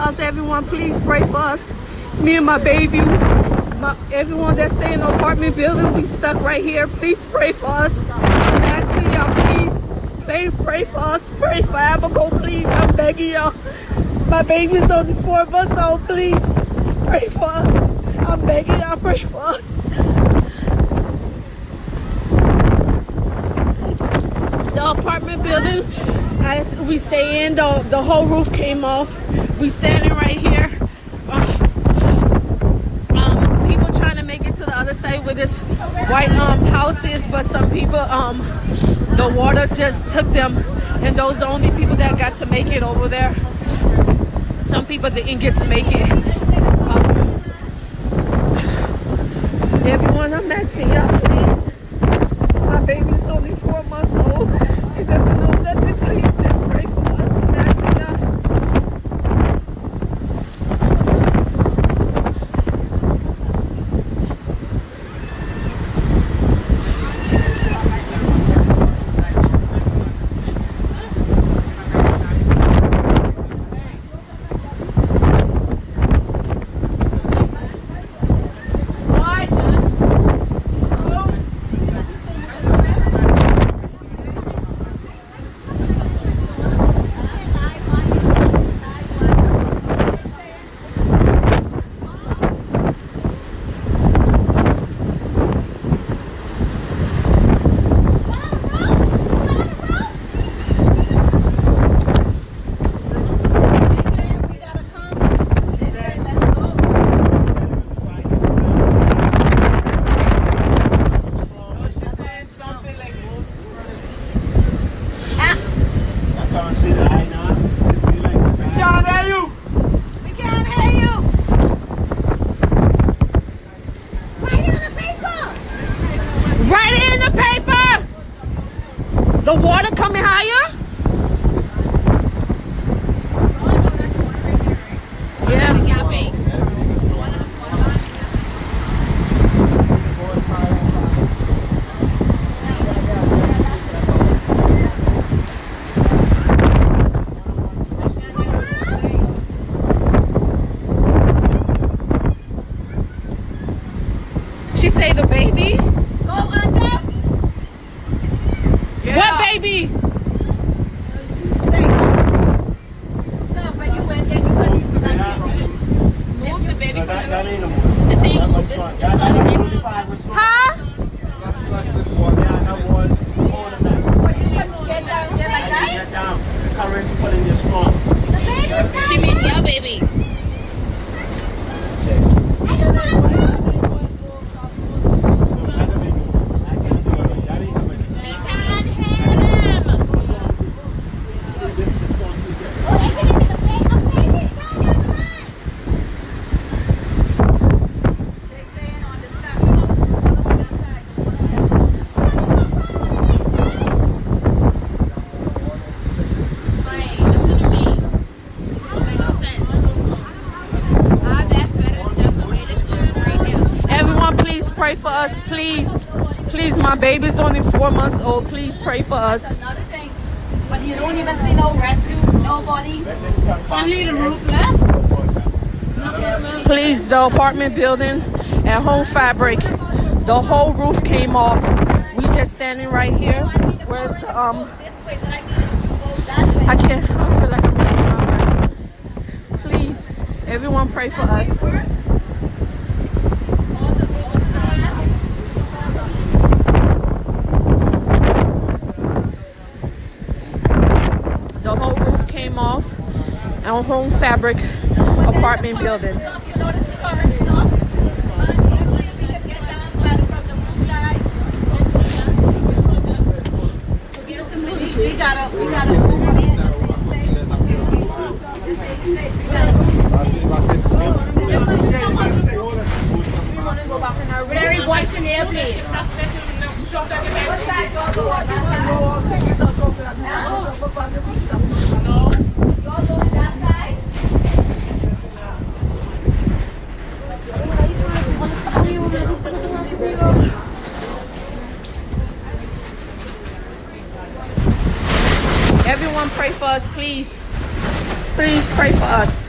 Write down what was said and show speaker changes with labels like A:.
A: us. Everyone, please pray for us. Me and my baby, everyone that stay in the apartment building, we stuck right here. Please pray for us. I'm asking y'all, please pray for us. Pray for Abigail, please. I'm begging y'all. My baby's only 4 months old. Please pray for us. I'm begging y'all, pray for us. The apartment building as we stay in, the whole roof came off. We standing right here. People trying to make it to the other side where this white house is, but some people the water just took them, and those are the only people that got to make it over there. Some people didn't get to make it. Everyone, I'm asking y'all, please. My baby's only 4 months old. He doesn't know nothing. Please just pray for us. I'm asking y'all. The water coming higher? Yeah. She say the baby? Go under. Yeah. What baby? Move the baby. Huh?
B: Get down. The current pulling you strong.
C: She means your baby.
A: Pray for us, please. Please, my baby's only 4 months old. Please pray for us.
C: That's another thing. But you don't even see no rescue, nobody. Only the roof left.
A: Please, the apartment building at Home Fabric, the whole roof came off. We just standing right here. Where's the I can't. I feel like I'm missing my breath. Please, everyone, pray for us. The whole roof came off on Home Fabric apartment building.
C: We gotta
D: Very voice in the airplane.
A: Everyone pray for us, please. Please pray for us.